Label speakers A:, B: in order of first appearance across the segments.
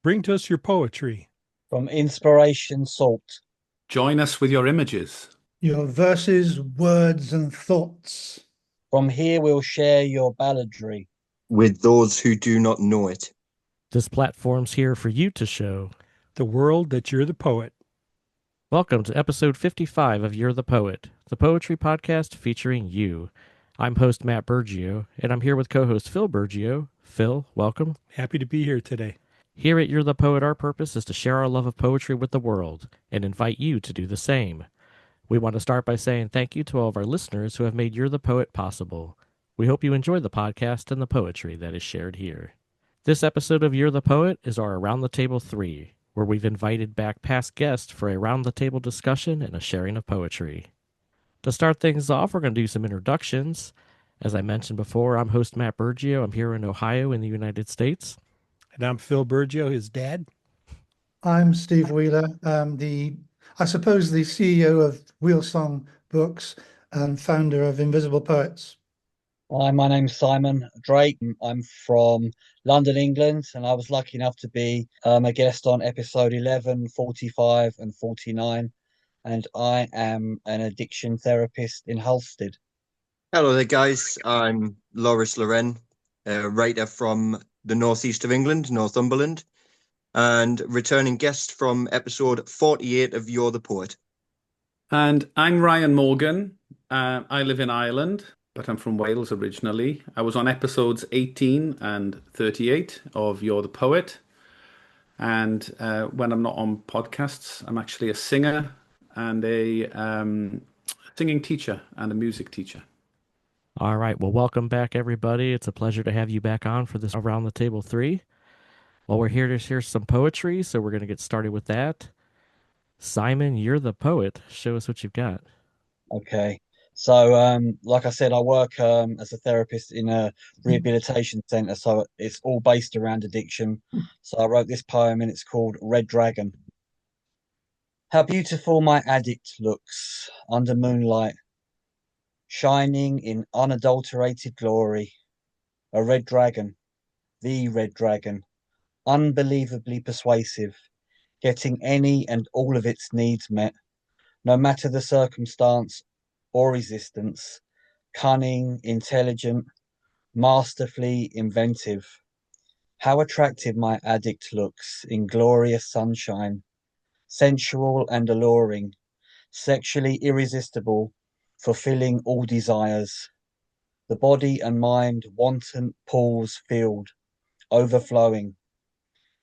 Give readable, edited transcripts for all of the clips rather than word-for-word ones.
A: Bring to us your poetry.
B: From Inspiration Salt.
C: Join us with your images.
D: Your verses, words, and thoughts.
B: From here we'll share your balladry.
E: With those who do not know it.
F: This platform's here for you to show
A: the world that you're the poet.
F: Welcome to episode 55 of You're the Poet, the poetry podcast featuring you. I'm host Matt Burgio, and I'm here with co-host Phil Burgio. Phil, welcome.
A: Happy to be here today.
F: Here at You're the Poet, our purpose is to share our love of poetry with the world and invite you to do the same. We want to start by saying thank you to all of our listeners who have made You're the Poet possible. We hope you enjoy the podcast and the poetry that is shared here. This episode of You're the Poet is our Around the Table 3, where we've invited back past guests for a round-the-table discussion and a sharing of poetry. To start things off, we're going to do some introductions. As I mentioned before, I'm host Matt Burgio. I'm here in Ohio in the United States.
A: And I'm Phil Burgio, his dad.
D: I'm Steve Wheeler, I suppose the CEO of Wheelsong Books and founder of Invisible Poets.
B: Hi, my name's Simon Drake. I'm from London, England, and I was lucky enough to be a guest on episode 11, 45, and 49. And I am an addiction therapist in Halstead.
E: Hello there, guys. I'm Loren, a writer from the northeast of England, Northumberland, and returning guest from episode 48 of You're the Poet.
C: And I'm Ryan Morgan. I live in Ireland, but I'm from Wales originally. I was on episodes 18 and 38 of You're the Poet. And when I'm not on podcasts, I'm actually a singer and a singing teacher and a music teacher.
F: All right. Well, welcome back, everybody. It's a pleasure to have you back on for this Around the Table 3. Well, we're here to hear some poetry, so we're going to get started with that. Simon, you're the poet. Show us what you've got.
B: Okay. So, like I said, I work as a therapist in a rehabilitation centre, so it's all based around addiction. So I wrote this poem and it's called Red Dragon. How beautiful my addict looks under moonlight, shining in unadulterated glory. A red dragon, the red dragon, unbelievably persuasive, getting any and all of its needs met, no matter the circumstance or resistance, cunning, intelligent, masterfully inventive. How attractive my addict looks in glorious sunshine, sensual and alluring, sexually irresistible, fulfilling all desires. The body and mind wanton pools filled, overflowing.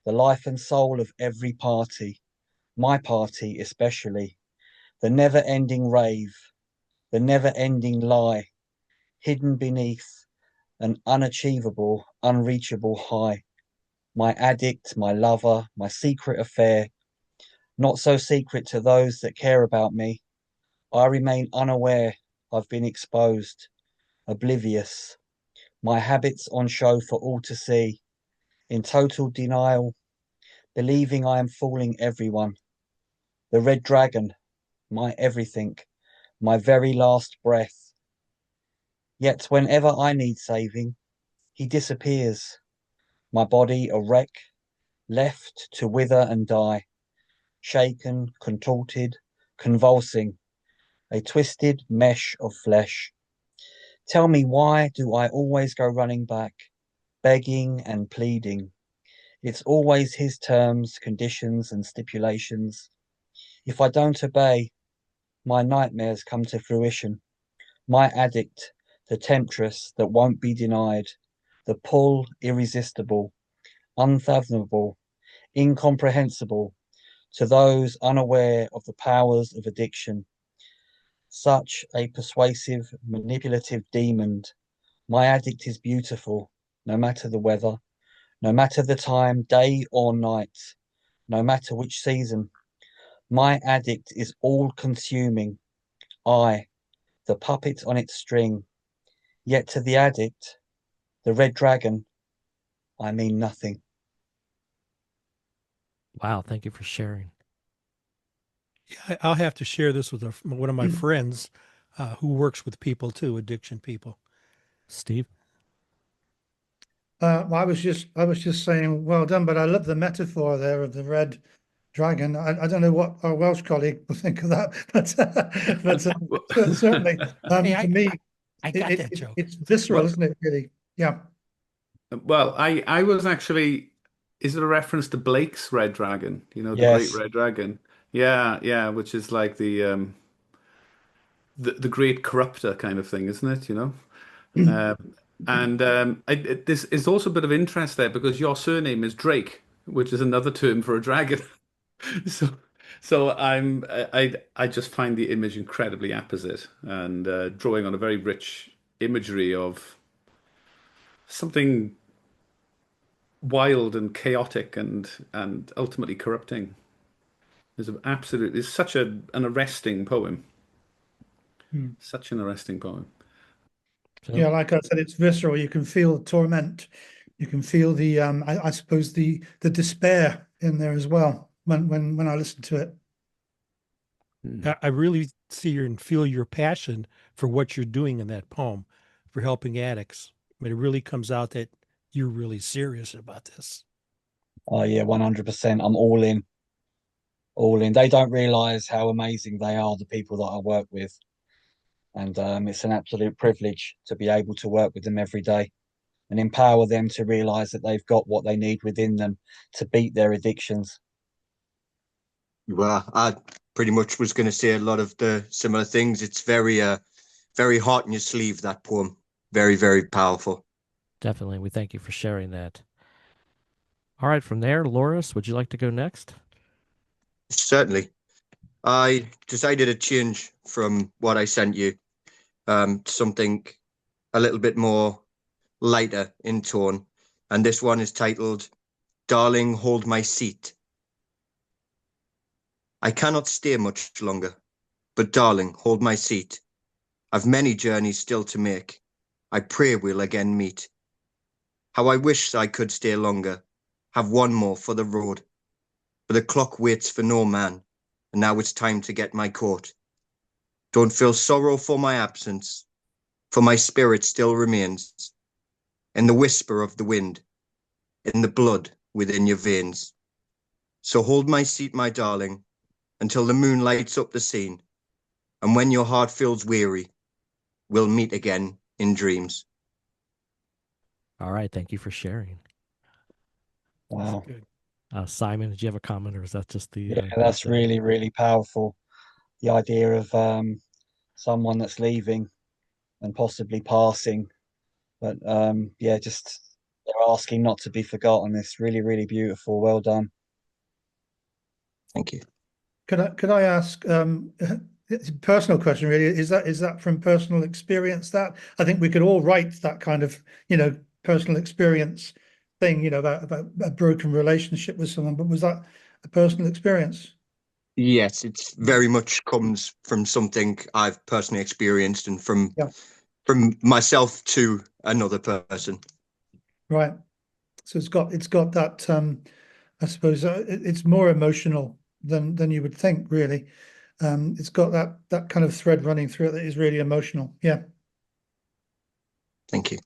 B: The life and soul of every party, my party especially. The never-ending rave, the never-ending lie, hidden beneath an unachievable, unreachable high. My addict, my lover, my secret affair, not so secret to those that care about me. I remain unaware I've been exposed, oblivious. My habits on show for all to see, in total denial, believing I am fooling everyone. The red dragon, my everything, my very last breath. Yet whenever I need saving, he disappears. My body a wreck, left to wither and die, shaken, contorted, convulsing, a twisted mesh of flesh. Tell me, why do I always go running back, begging and pleading? It's always his terms, conditions, and stipulations. If I don't obey, my nightmares come to fruition. My addict, the temptress that won't be denied, the pull irresistible, unfathomable, incomprehensible to those unaware of the powers of addiction. Such a persuasive, manipulative demon. My addict is beautiful, no matter the weather, no matter the time, day or night, no matter which season. My addict is all-consuming. I, the puppet on its string. Yet to the addict, the red dragon, I mean nothing.
F: Wow, thank you for sharing.
A: Yeah, I'll have to share this with one of my friends who works with people too, addiction people.
F: Steve?
D: Well, I was just saying, well done, but I love the metaphor there of the red dragon. I don't know what our Welsh colleague will think of that, but certainly,
A: Hey,
D: to me,
A: I got that joke.
D: it's visceral,
C: Well,
D: isn't it? Really? Yeah.
C: well, I was actually, is it a reference to Blake's Red Dragon? You know, the Great
B: Yes.
C: Red Dragon. Yeah, yeah, which is like the great corrupter kind of thing, isn't it? You know? And this is also a bit of interest there because your surname is Drake, which is another term for a dragon. So, I just find the image incredibly apposite and drawing on a very rich imagery of something wild and chaotic and ultimately corrupting. It's such an arresting poem.
D: Mm.
C: Such an arresting poem.
F: Phil?
D: Yeah, like I said, it's visceral. You can feel torment. You can feel the I suppose the despair in there as well when I listen to it.
A: I really see and feel your passion for what you're doing in that poem, for helping addicts. I mean, it really comes out that you're really serious about this.
B: Oh yeah, 100%. I'm all in, all in. They don't realize how amazing they are, the people that I work with. And it's an absolute privilege to be able to work with them every day and empower them to realize that they've got what they need within them to beat their addictions.
E: Well, I pretty much was going to say a lot of the similar things. It's very heart in your sleeve, that poem. Very, very powerful.
F: Definitely. We thank you for sharing that. All right, from there, Loris, would you like to go next?
E: Certainly. I decided to change from what I sent you, to something a little bit more lighter in tone. And this one is titled, Darling, Hold My Seat. I cannot stay much longer, but darling, hold my seat. I've many journeys still to make. I pray we'll again meet. How I wish I could stay longer, have one more for the road. But the clock waits for no man, and now it's time to get my coat. Don't feel sorrow for my absence, for my spirit still remains in the whisper of the wind, in the blood within your veins. So hold my seat, my darling, until the moon lights up the scene, and when your heart feels weary, we'll meet again in dreams.
F: All right, thank you for sharing.
B: Wow.
A: Good.
F: Simon, did you have a comment, or is that just the?
B: Yeah, that's really, really powerful. The idea of someone that's leaving and possibly passing, but yeah, just they're asking not to be forgotten. It's really, really beautiful. Well done.
E: Thank you.
D: Could I ask it's a personal question really? Is that from personal experience? That I think we could all write that kind of, personal experience thing, about a broken relationship with someone, but was that a personal experience?
E: Yes, it's very much comes from something I've personally experienced and from
D: Yeah.
E: myself to another person.
D: Right. So it's got that I suppose it's more emotional than you would think, really. It's got that kind of thread running through it that is really emotional. Yeah.
E: Thank you.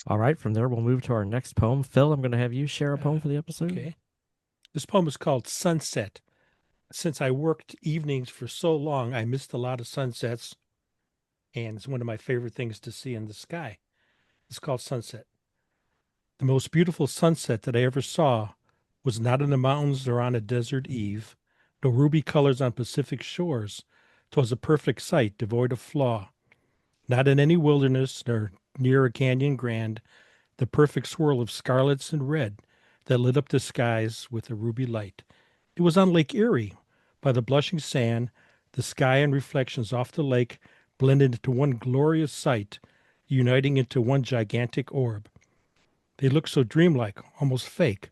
F: All right, from there, we'll move to our next poem. Phil, I'm going to have you share a poem for the episode.
A: Okay. This poem is called Sunset. Since I worked evenings for so long, I missed a lot of sunsets, and it's one of my favorite things to see in the sky. It's called Sunset. The most beautiful sunset that I ever saw was not in the mountains or on a desert eve, no ruby colors on Pacific shores. 'Twas a perfect sight, devoid of flaw. Not in any wilderness, nor near a canyon grand, the perfect swirl of scarlets and red that lit up the skies with a ruby light. It was on Lake Erie, by the blushing sand, the sky and reflections off the lake blended into one glorious sight, uniting into one gigantic orb. They looked so dreamlike, almost fake.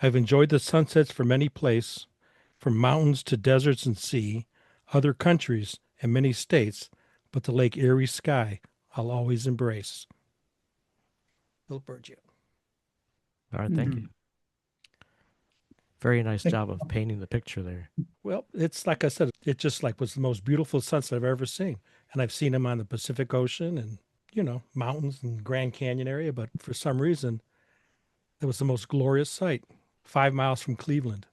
A: I've enjoyed the sunsets from any place, from mountains to deserts and sea, other countries and many states, but the Lake Erie sky I'll always embrace. Phil Burgio.
F: All right, thank you. Very nice job of painting the picture there.
A: Well, it's like I said, it just like was the most beautiful sunset I've ever seen. And I've seen them on the Pacific Ocean and, mountains and Grand Canyon area, but for some reason, it was the most glorious sight, 5 miles from Cleveland.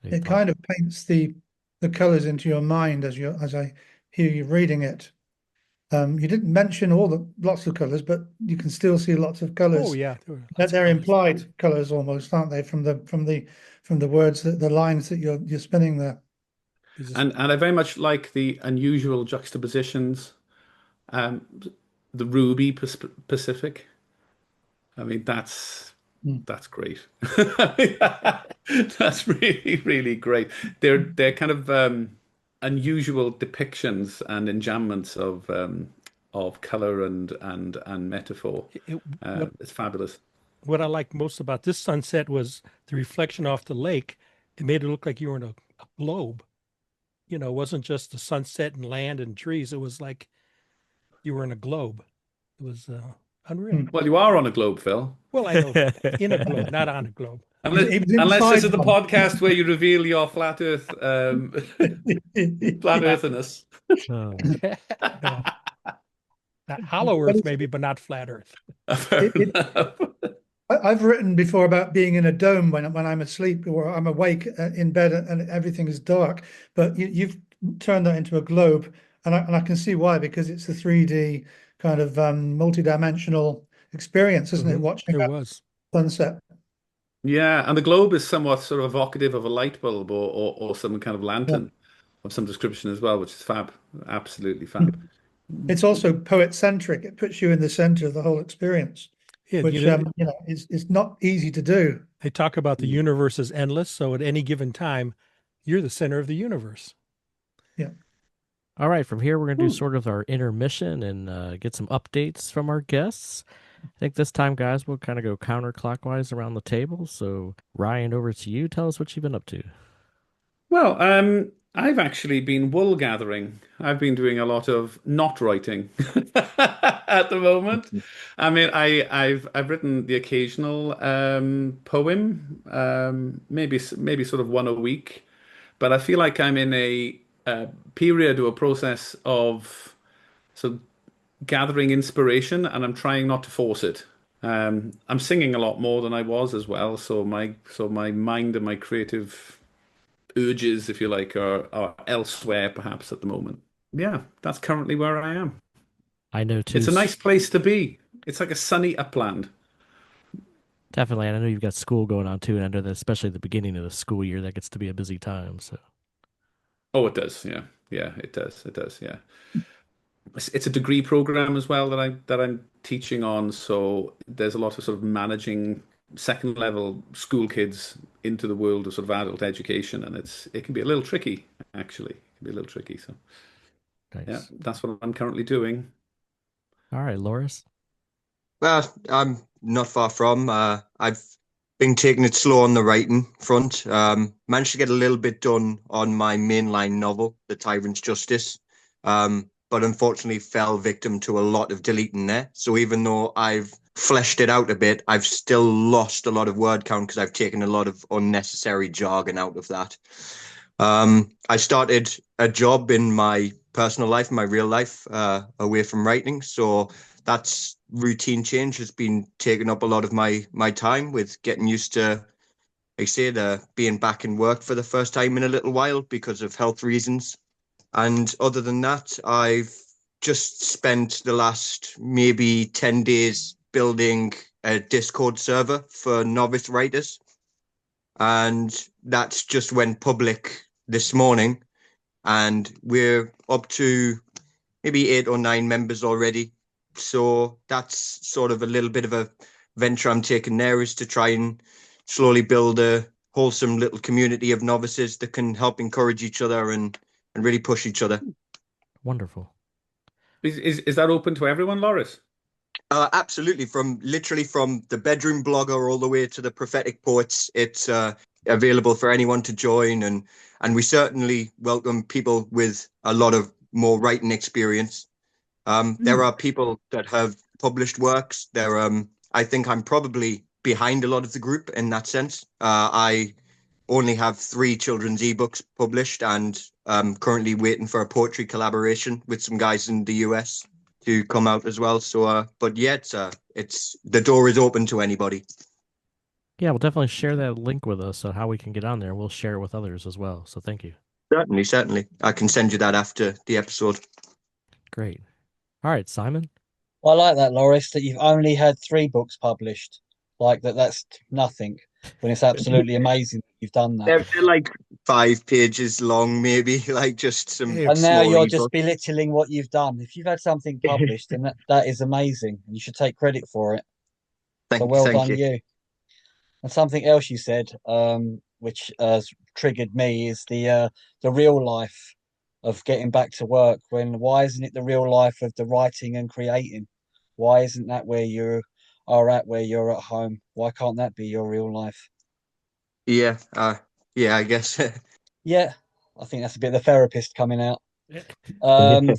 D: It kind of paints the colors into your mind as I hear you reading it. You didn't mention lots of colors, but you can still see lots of colors.
A: Oh yeah,
D: They're implied colors almost, aren't they? From the words, the lines that you're spinning there.
C: And I very much like the unusual juxtapositions. The Ruby Pacific. I mean, that's great. That's really, really great. They're kind of unusual depictions and enjambments of color and metaphor. It's fabulous.
A: What I like most about this sunset was the reflection off the lake. It made it look like you were in a globe. It wasn't just the sunset and land and trees. It was like you were in a globe. It was unreal.
C: Well, you are on a globe, Phil.
A: Well, I know that. In a globe, not on a globe.
C: Unless this is the podcast where you reveal your flat Earth, flat earthiness.
A: No. Not hollow Earth, maybe, but not flat Earth.
D: I've written before about being in a dome when I'm asleep or I'm awake in bed and everything is dark. But you've turned that into a globe, and I can see why, because it's a 3D kind of multi-dimensional experience, isn't it? Watching that sunset.
C: Yeah, and the globe is somewhat sort of evocative of a light bulb or some kind of lantern of some description as well, which is fab. Absolutely fab.
D: It's also poet-centric. It puts you in the center of the whole experience, which is not easy to do.
A: They talk about the universe is endless, so at any given time, you're the center of the universe.
D: Yeah.
F: All right, from here, we're going to do sort of our intermission and get some updates from our guests. I think this time, guys, we'll kind of go counterclockwise around the table. So, Ryan, over to you. Tell us what you've been up to.
C: Well, I've actually been wool gathering. I've been doing a lot of not writing at the moment. I mean, I've written the occasional poem, maybe sort of one a week, but I feel like I'm in a period or a process of sort of gathering inspiration, and I'm trying not to force it. I'm singing a lot more than I was as well, so my mind and my creative urges, if you like, are elsewhere perhaps at the moment. Yeah, that's currently where I am.
F: I know too.
C: It's a nice place to be. It's like a sunny upland.
F: Definitely, and I know you've got school going on too, and I know that especially at the beginning of the school year, that gets to be a busy time. So.
C: Oh, it does. Yeah, it does. Yeah. It's a degree program as well that I'm teaching on. So there's a lot of sort of managing second level school kids into the world of sort of adult education, and it can be a little tricky, actually. It can be a little tricky. So
F: nice.
C: Yeah, that's what I'm currently doing.
F: All right, Loris.
E: Well, I'm not far from. I've been taking it slow on the writing front. Managed to get a little bit done on my mainline novel, The Tyrant's Justice. But unfortunately fell victim to a lot of deleting there. So even though I've fleshed it out a bit, I've still lost a lot of word count because I've taken a lot of unnecessary jargon out of that. I started a job in my personal life, my real life, away from writing. So that's routine change has been taking up a lot of my time with getting used to, like I said, being back in work for the first time in a little while because of health reasons. And other than that, I've just spent the last maybe 10 days building a Discord server for novice writers. And that's just went public this morning. And we're up to maybe 8 or 9 members already. So that's sort of a little bit of a venture I'm taking there, is to try and slowly build a wholesome little community of novices that can help encourage each other and really push each other.
F: Wonderful.
C: Is that open to everyone, Loris?
E: Absolutely. Literally from the bedroom blogger all the way to the prophetic poets, it's available for anyone to join, and we certainly welcome people with a lot of more writing experience. There are people that have published works. I think I'm probably behind a lot of the group in that sense. I only have 3 children's ebooks published, and currently waiting for a poetry collaboration with some guys in the US. to come out as well. So, but yeah, it's the door is open to anybody.
F: Yeah, we'll definitely share that link with us on how we can get on there. We'll share it with others as well. So thank you.
E: Certainly, certainly. I can send you that after the episode.
F: Great. All right, Simon.
B: I like that, Loris, that you've only had 3 books published. Like that's nothing. When it's absolutely amazing that you've done that.
E: They're like 5 pages long, maybe, like just some
A: Hey,
B: And now
E: small
B: you're
E: ebook.
B: just belittling what you've done. If you've had something published, then that is amazing. You should take credit for it. So well
E: Thank
B: done,
E: you.
B: you. And something else you said, which has triggered me, is the real life of getting back to work. Why isn't it the real life of the writing and creating? Why isn't that where you are at, where you're at home? Why can't that be your real life?
E: Yeah, yeah, I guess.
B: Yeah, I think that's a bit of the therapist coming out. Um,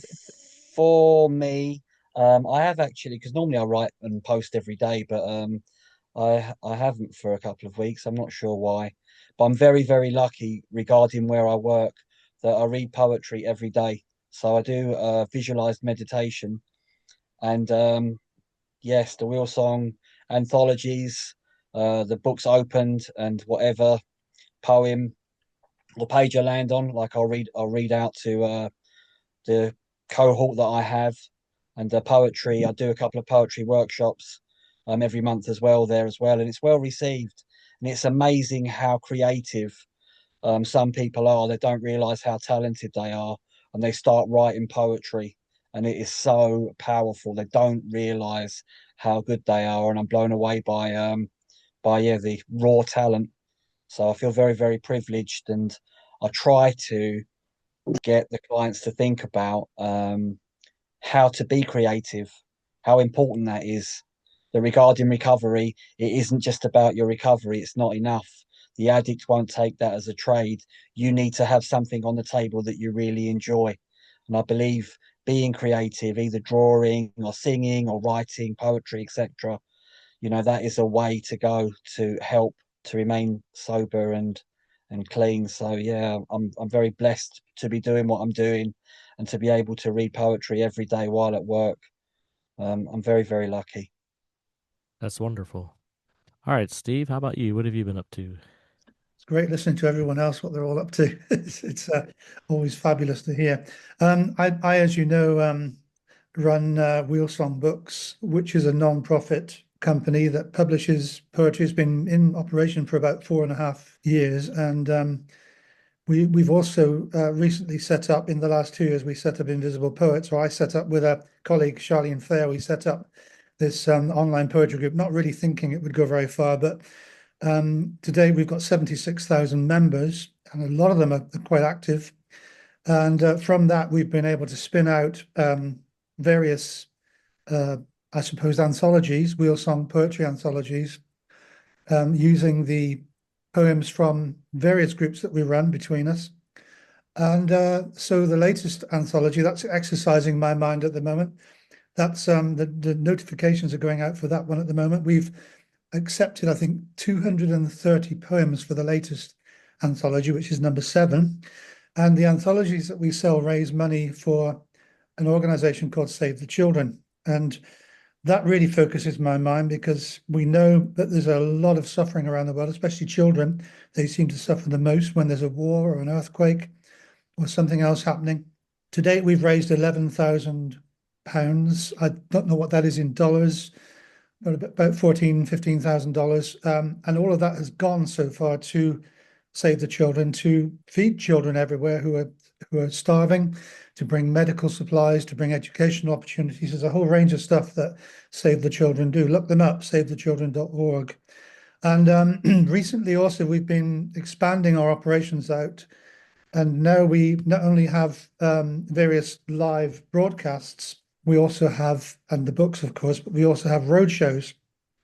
B: for me, I have actually, because normally I write and post every day, but I haven't for a couple of weeks. I'm not sure why, but I'm very, very lucky regarding where I work that I read poetry every day. So I do visualized meditation, and yes, the Wheelsong anthologies, the books opened, and whatever poem or page I land on, like I'll read out to the cohort that I have, and the poetry. I do a couple of poetry workshops every month as well there as well, and it's well received. And it's amazing how creative some people are. They don't realize how talented they are, and they start writing poetry, and it is so powerful. They don't realize how good they are, and I'm blown away by yeah, the raw talent. So I feel very, very privileged, and I try to get the clients to think about how to be creative, how important that is. That regarding recovery, it isn't just about your recovery, it's not enough. The addict won't take that as a trade. You need to have something on the table that you really enjoy. And I believe being creative, either drawing or singing or writing poetry, etc., that is a way to go to help to remain sober and clean. So yeah, I'm very blessed to be doing what I'm doing and to be able to read poetry every day while at work. I'm very, very lucky.
F: That's wonderful. All right, Steve, how about you? What have you been up to?
D: It's great listening to everyone else, what they're all up to. It's always fabulous to hear. As you know, run Wheelsong Books, which is a non-profit company that publishes poetry. It's been in operation for about 4.5 years, and we've also recently set up, in the last 2 years, we set up Invisible Poets, or I set up with a colleague, Charlene Fair, we set up this online poetry group, not really thinking it would go very far, but today we've got 76,000 members, and a lot of them are quite active. And from that, we've been able to spin out various, I suppose, anthologies, Wheelsong poetry anthologies, using the poems from various groups that we run between us. And so the latest anthology, that's exercising my mind at the moment. That's the notifications are going out for that one at the moment. We've accepted, I think, 230 poems for the latest anthology, which is number 7. And the anthologies that we sell raise money for an organization called Save the Children. And that really focuses my mind, because we know that there's a lot of suffering around the world, especially children. They seem to suffer the most when there's a war or an earthquake or something else happening. To date, we've raised £11,000. I don't know what that is in dollars, but about $14,000-15,000. And all of that has gone so far to Save the Children, to feed children everywhere who are starving, to bring medical supplies, to bring educational opportunities. There's a whole range of stuff that Save the Children do. Look them up, savethechildren.org. And recently also we've been expanding our operations out. And now we not only have various live broadcasts, we also have, and the books, of course, but we also have road shows.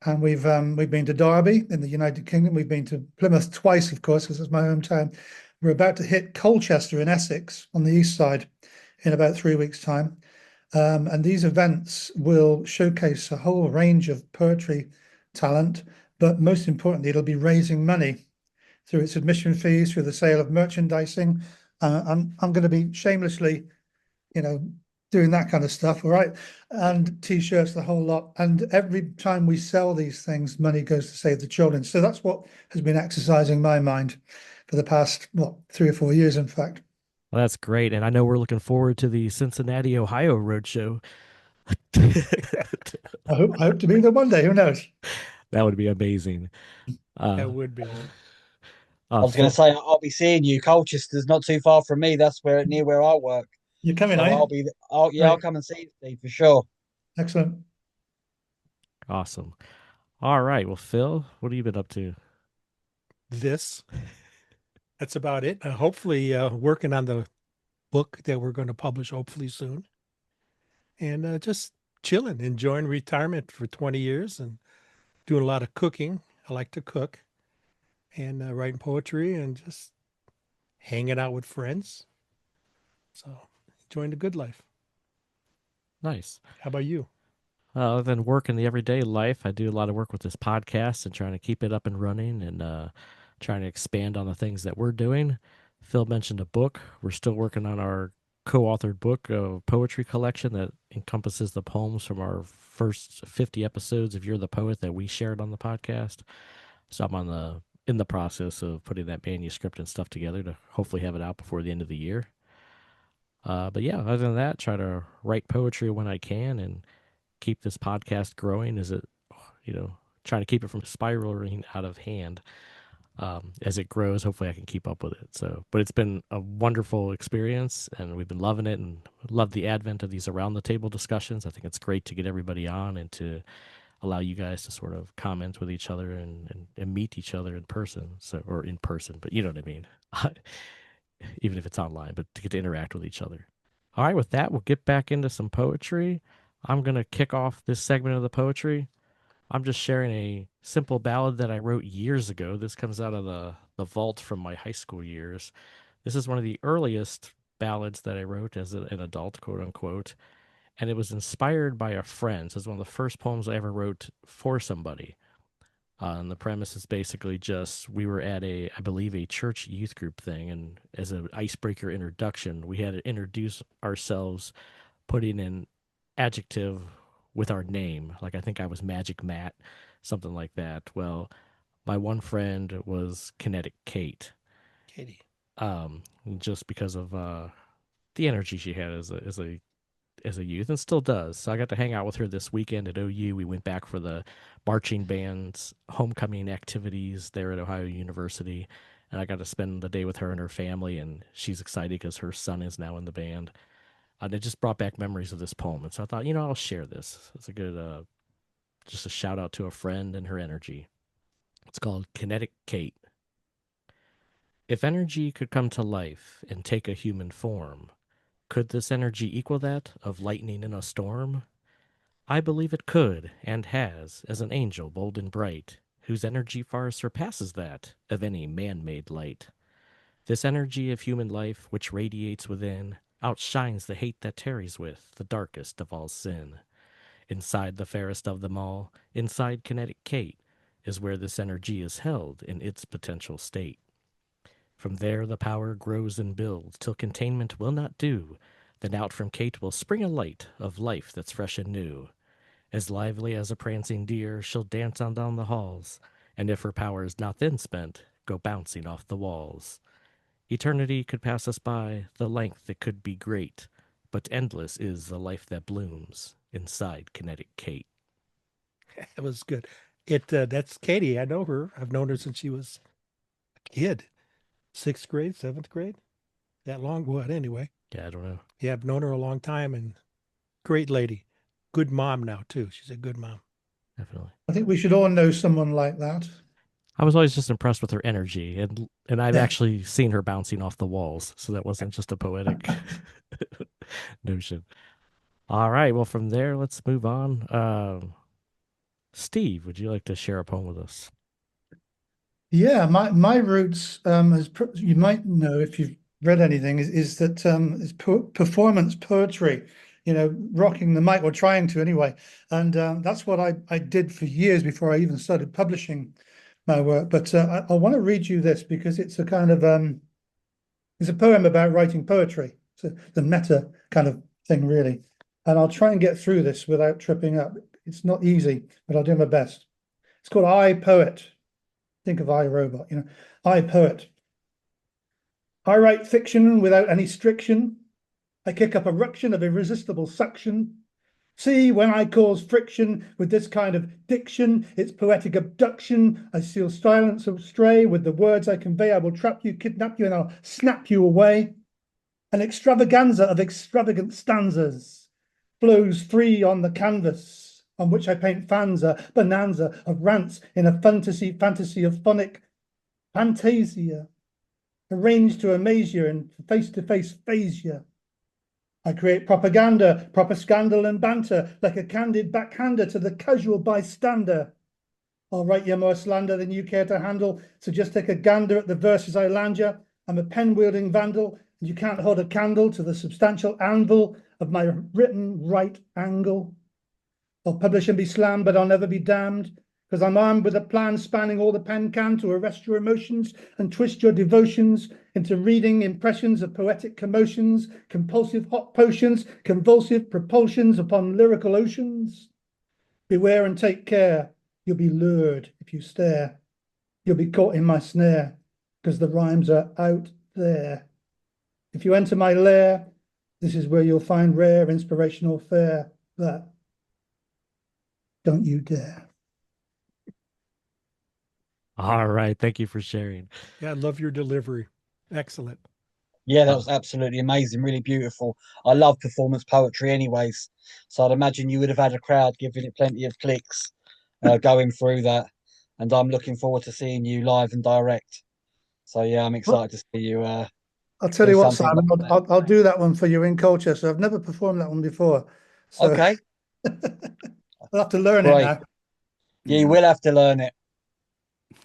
D: And we've been to Derby in the United Kingdom. We've been to Plymouth twice, of course, because it's my hometown. We're about to hit Colchester in Essex on the east side in about 3 weeks' time. And these events will showcase a whole range of poetry talent, but most importantly, it'll be raising money through its admission fees, through the sale of merchandising. I'm going to be shamelessly, doing that kind of stuff, all right, and t-shirts, the whole lot. And every time we sell these things, money goes to save the children. So that's what has been exercising my mind for the past, what, 3 or 4 years, in fact.
F: Well, that's great. And I know we're looking forward to the Cincinnati, Ohio roadshow.
D: I hope to be there one day. Who knows?
F: That would be amazing.
A: That would be.
B: I was going to say I'll be seeing you. Colchester's not too far from me. That's near where I work.
D: You're coming,
B: So
D: are you?
B: I'll
D: Right.
B: come and see you, Steve, for sure.
D: Excellent.
F: Awesome. All right. Well, Phil, what have you been up to?
A: This. That's about it. Hopefully working on the book that we're going to publish hopefully soon. And just chilling, enjoying retirement for 20 years and doing a lot of cooking. I like to cook and writing poetry and just hanging out with friends. So enjoying the good life.
F: Nice.
A: How about you?
F: Other than work in the everyday life, I do a lot of work with this podcast and trying to keep it up and running and trying to expand on the things that we're doing. Phil mentioned a book. We're still working on our co-authored book of poetry collection that encompasses the poems from our first 50 episodes of You're the Poet that we shared on the podcast. So I'm in the process of putting that manuscript and stuff together to hopefully have it out before the end of the year. But yeah, other than that, try to write poetry when I can and keep this podcast growing. Trying to keep it from spiraling out of hand. As it grows, hopefully I can keep up with it. But it's been a wonderful experience and we've been loving it and love the advent of these around the table discussions. I think it's great to get everybody on and to allow you guys to sort of comment with each other and meet each other in person. Or in person, but you know what I mean? Even if it's online, but to get to interact with each other. All right, with that, we'll get back into some poetry. I'm going to kick off this segment of the poetry. I'm just sharing a simple ballad that I wrote years ago. This comes out of the vault from my high school years. This is one of the earliest ballads that I wrote as an adult, quote unquote. And it was inspired by a friend. So it's one of the first poems I ever wrote for somebody. And the premise is basically just we were at I believe, a church youth group thing. And as an icebreaker introduction, we had to introduce ourselves, putting an adjective with our name. Like I think I was Magic Matt, something like that. Well, my one friend was Kinetic Kate.
A: Katie.
F: Just because of the energy she had as a youth and still does. So I got to hang out with her this weekend at OU. We went back for the marching band's homecoming activities there at Ohio University. And I got to spend the day with her and her family. And she's excited because her son is now in the band. And it just brought back memories of this poem. And so I thought, I'll share this. It's a good, just a shout out to a friend and her energy. It's called Kinetic Kate. If energy could come to life and take a human form, could this energy equal that of lightning in a storm? I believe it could, and has, as an angel bold and bright, whose energy far surpasses that of any man-made light. This energy of human life, which radiates within, outshines the hate that tarries with the darkest of all sin. Inside the fairest of them all, inside Kinetic Kate, is where this energy is held in its potential state. From there the power grows and builds, till containment will not do. Then out from Kate will spring a light of life that's fresh and new. As lively as a prancing deer, she'll dance on down the halls, and if her power is not then spent, go bouncing off the walls. Eternity could pass us by, the length it could be great, but endless is the life that blooms inside Kinetic Kate.
A: That was good. That's Katie. I know her. I've known her since she was a kid. 6th grade, 7th grade. That long, what, anyway.
F: Yeah, I don't know.
A: Yeah, I've known her a long time and great lady. Good mom now, too. She's a good mom.
F: Definitely.
D: I think we should all know someone like that.
F: I was always just impressed with her energy, and I've
D: Yeah.
F: actually seen her bouncing off the walls, so that wasn't just a poetic notion. All right, well, from there, let's move on. Steve, would you like to share a poem with us?
D: Yeah, my roots, as you might know if you've read anything, is that it's performance poetry. Rocking the mic, or trying to anyway. And that's what I did for years before I even started publishing my work. But I want to read you this because it's a kind of it's a poem about writing poetry. So the meta kind of thing, really. And I'll try and get through this without tripping up. It's not easy, but I'll do my best. It's called I, Poet. Think of I, Robot, I, Poet. I write fiction without any striction. I kick up a ruction of irresistible suction. See, when I cause friction with this kind of diction, it's poetic abduction. I steal silence astray. With the words I convey, I will trap you, kidnap you, and I'll snap you away. An extravaganza of extravagant stanzas flows free on the canvas on which I paint bonanza of rants in a fantasy of phonic fantasia, arranged to amaze you and face-to-face phase you. I create propaganda, proper scandal and banter, like a candid backhander to the casual bystander. I'll write you more slander than you care to handle, so just take a gander at the verses I land you. I'm a pen-wielding vandal, and you can't hold a candle to the substantial anvil of my written right angle. I'll publish and be slammed, but I'll never be damned, because I'm armed with a plan spanning all the pen can to arrest your emotions and twist your devotions into reading impressions of poetic commotions, compulsive hot potions, convulsive propulsions upon lyrical oceans. Beware and take care. You'll be lured if you stare. You'll be caught in my snare, because the rhymes are out there. If you enter my lair, this is where you'll find rare inspirational fare, but don't you dare.
F: All right. Thank you for sharing.
A: Yeah, I love your delivery. Excellent.
B: Yeah, that was absolutely amazing, really beautiful. I love performance poetry anyways, so I'd imagine you would have had a crowd giving it plenty of clicks going through that, and I'm looking forward to seeing you live and direct. So yeah, I'm excited to see you.
D: I'll tell
B: do
D: you what,
B: something
D: Simon,
B: like that.
D: I'll do that one for you in Colchester. I've never performed that one before, so
B: Okay,
D: I'll have to learn it
B: great.
D: now.
B: Yeah, you will have to learn it.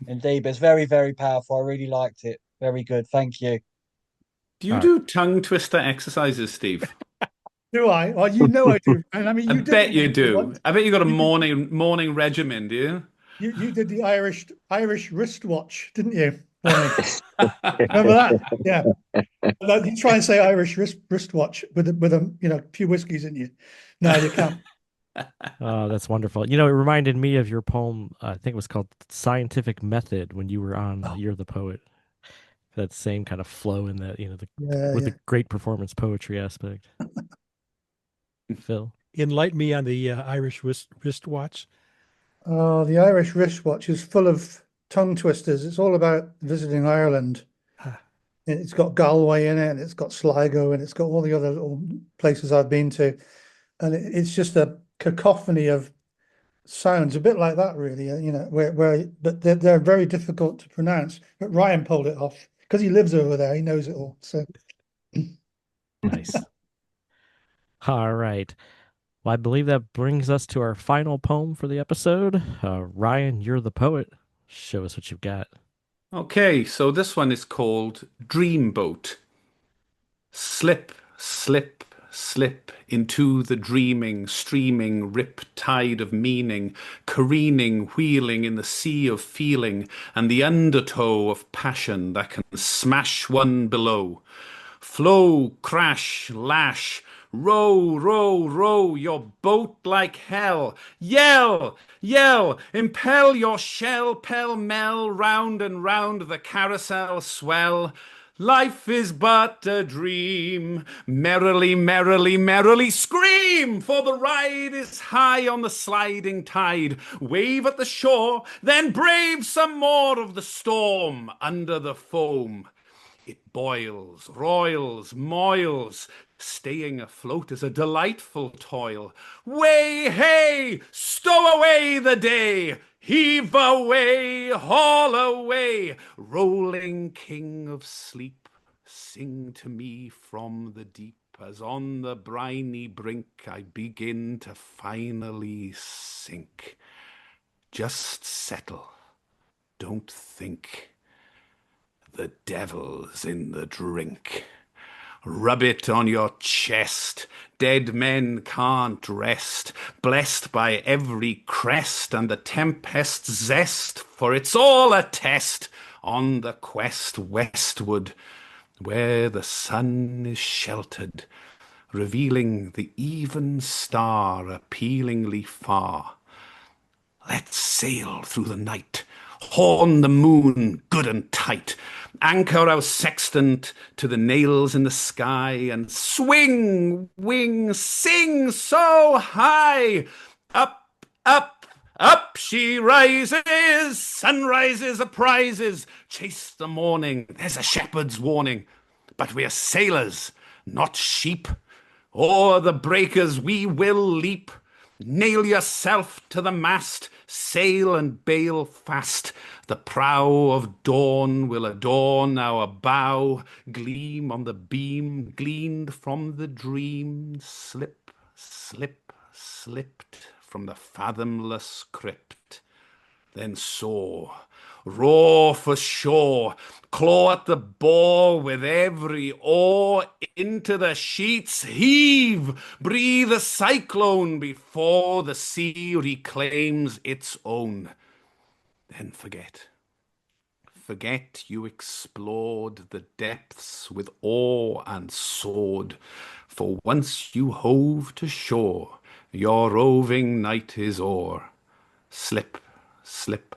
B: Indeed, but it's very, very powerful. I really liked it. Very good. Thank you.
C: Do you do tongue twister exercises, Steve?
D: Do I? Oh, you know I do. And I mean,
C: I
D: you did
C: bet you
D: one
C: do.
D: once.
C: I bet you got a
D: You did,
C: morning regimen, do you?
D: you did the Irish wristwatch, didn't you? For me. Remember that? Yeah. You try and say Irish wristwatch with a few whiskeys in you. No, you can't.
F: Oh, that's wonderful. You know, it reminded me of your poem. I think it was called "Scientific Method" when you were on "You're the Poet." That same kind of flow in that, with the great performance poetry aspect. Phil,
A: Enlighten me on the Irish wristwatch.
D: Oh, the Irish wristwatch is full of tongue twisters. It's all about visiting Ireland. It's got Galway in it, and it's got Sligo, and it's got all the other little places I've been to. And it's just a cacophony of sounds, a bit like that, really. But they're very difficult to pronounce. But Ryan pulled it off because he lives over there. He knows it all. So
F: nice. All right. Well, I believe that brings us to our final poem for the episode. Ryan, you're the poet. Show us what you've got.
C: Okay, so this one is called Dreamboat. Slip, slip, slip into the dreaming, streaming rip tide of meaning, careening, wheeling in the sea of feeling, and the undertow of passion that can smash one below. Flow, crash, lash, row, row, row your boat like hell. Yell, yell, impel your shell pell-mell round and round the carousel swell. Life is but a dream. Merrily, merrily, merrily scream, for the ride is high on the sliding tide. Wave at the shore, then brave some more of the storm under the foam. It boils, roils, moils. Staying afloat is a delightful toil. Way, hey, stow away the day. Heave away, haul away. Rolling king of sleep, sing to me from the deep. As on the briny brink I begin to finally sink. Just settle, don't think. The devil's in the drink. Rub it on your chest. Dead men can't rest. Blessed by every crest and the tempest's zest, for it's all a test on the quest westward, where the sun is sheltered. revealing the even star appealingly far. Let's sail through the night, horn the moon good and tight, anchor our sextant to the nails in the sky, and swing, wing, sing so high. Up, up, up she rises, sunrises are prizes, chase the morning, there's a shepherd's warning. But we're sailors, not sheep. O'er the breakers we will leap. Nail yourself to the mast, sail and bail fast. The prow of dawn will adorn our bow, gleam on the beam gleaned from the dream. Slip, slip, slipped from the fathomless crypt. Then soar, roar for shore, claw at the bore with every oar, into the sheets heave, breathe a cyclone before the sea reclaims its own. Then forget. Forget you explored the depths with oar and sword, for once you hove to shore, your roving night is o'er. Slip, slip,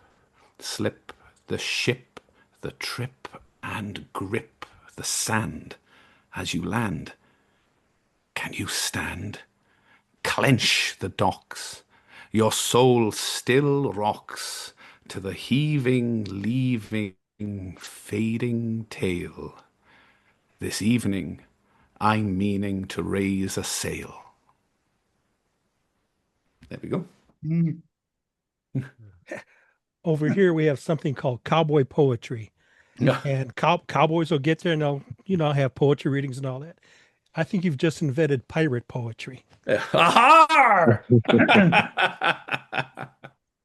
C: slip the ship, the trip, and grip the sand as you land. Can you stand? Clench the docks, your soul still rocks to the heaving, leaving, fading tale. This evening I'm meaning to raise a sail. There we go.
D: Mm.
A: Over here, we have something called cowboy poetry. And cowboys will get there and they'll, have poetry readings and all that. I think you've just invented pirate poetry.
C: Aha!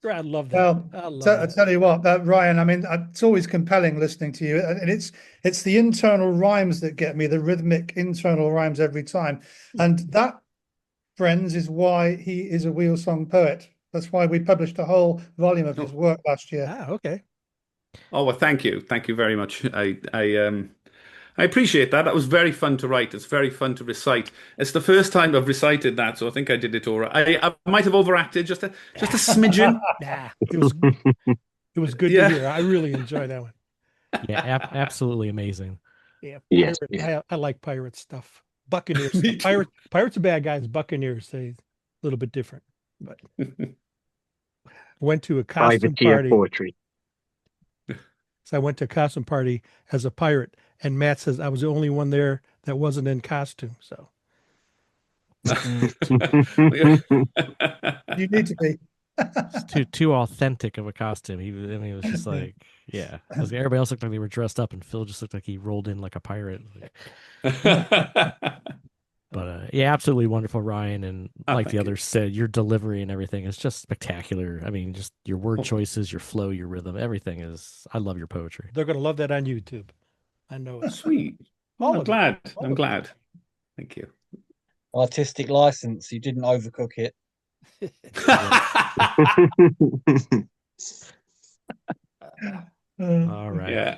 A: I love that.
D: Well,
A: I love
D: I
A: that.
D: tell you what, Ryan, I mean, it's always compelling listening to you, and it's the internal rhymes that get me, the rhythmic internal rhymes every time, and that, friends, is why he is a Wheelsong poet. That's why we published a whole volume of his work last year.
A: Ah, okay.
C: Oh, well, thank you very much. I appreciate that. That was very fun to write. It's very fun to recite. It's the first time I've recited that, so I think I did it all right. I might have overacted just a smidgen.
A: Nah, it was good
C: Yeah.
A: to hear. I really enjoyed that one.
F: Yeah, absolutely amazing.
A: Yeah,
E: Yes,
A: I like pirate stuff. Buccaneers.
C: Me too.
A: Pirates are bad guys. Buccaneers, they a little bit different. But went to a costume
E: privateer
A: party.
E: poetry.
A: So I went to a costume party as a pirate, and Matt says I was the only one there that wasn't in costume. So
D: You need to be.
F: It's too authentic of a costume. He was just like, yeah. Everybody else looked like they were dressed up, and Phil just looked like he rolled in like a pirate. But yeah, absolutely wonderful, Ryan. And like the others said, your delivery and everything is just spectacular. I mean, just your word choices, your flow, your rhythm, everything is. I love your poetry.
A: they're gonna love that on YouTube. I know it.
C: Sweet.
A: All
C: I'm
A: of it.
C: glad.
A: All
C: I'm
A: of it.
C: glad. Thank you.
B: Artistic license. You didn't overcook it.
F: All right.
C: Yeah.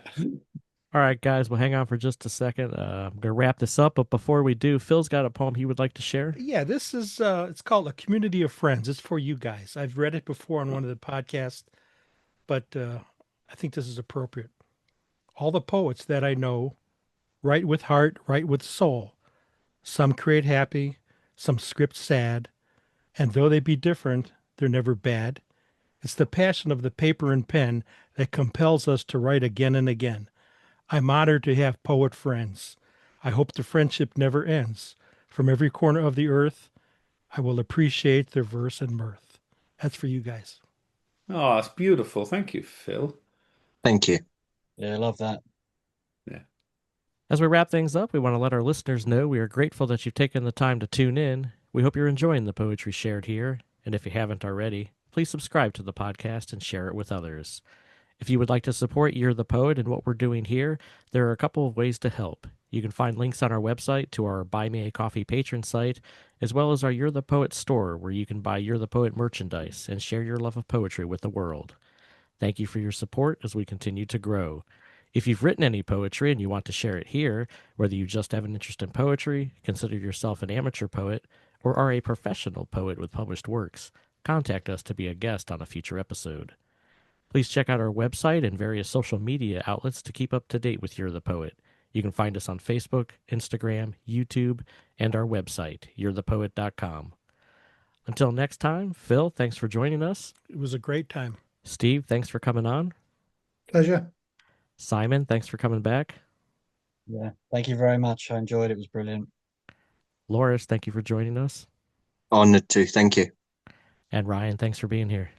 F: All right, guys. Well, hang on for just a second. I'm gonna wrap this up, but before we do, Phil's got a poem he would like to share.
A: Yeah, this is it's called A Community of Friends. It's for you guys. I've read it before on one of the podcasts, but I think this is appropriate. All the poets that I know write with heart, write with soul. Some create happy, some script sad, and though they be different, they're never bad. It's the passion of the paper and pen that compels us to write again and again. I'm honored to have poet friends. I hope the friendship never ends. From every corner of the earth, I will appreciate their verse and mirth. That's for you guys.
C: Oh, it's beautiful. Thank you, Phil.
E: Thank you.
B: Yeah, I love that.
F: As we wrap things up, we want to let our listeners know we are grateful that you've taken the time to tune in. We hope you're enjoying the poetry shared here, and if you haven't already, please subscribe to the podcast and share it with others. If you would like to support You're the Poet and what we're doing here, there are a couple of ways to help. You can find links on our website to our Buy Me a Coffee patron site, as well as our You're the Poet store, where you can buy You're the Poet merchandise and share your love of poetry with the world. Thank you for your support as we continue to grow. If you've written any poetry and you want to share it here, whether you just have an interest in poetry, consider yourself an amateur poet, or are a professional poet with published works, contact us to be a guest on a future episode. Please check out our website and various social media outlets to keep up to date with You're the Poet. You can find us on Facebook, Instagram, YouTube, and our website, you'rethepoet.com. Until next time, Phil, thanks for joining us.
A: It was a great time.
F: Steve, thanks for coming on.
D: Pleasure.
F: Simon, thanks for coming back.
B: Yeah, thank you very much. I enjoyed it. It was brilliant.
F: Loris, thank you for joining us.
E: Honored to. Thank you.
F: And Ryan, thanks for being here.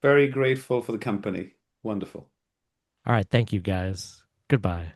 C: Very grateful for the company. Wonderful.
F: All right, thank you guys. Goodbye.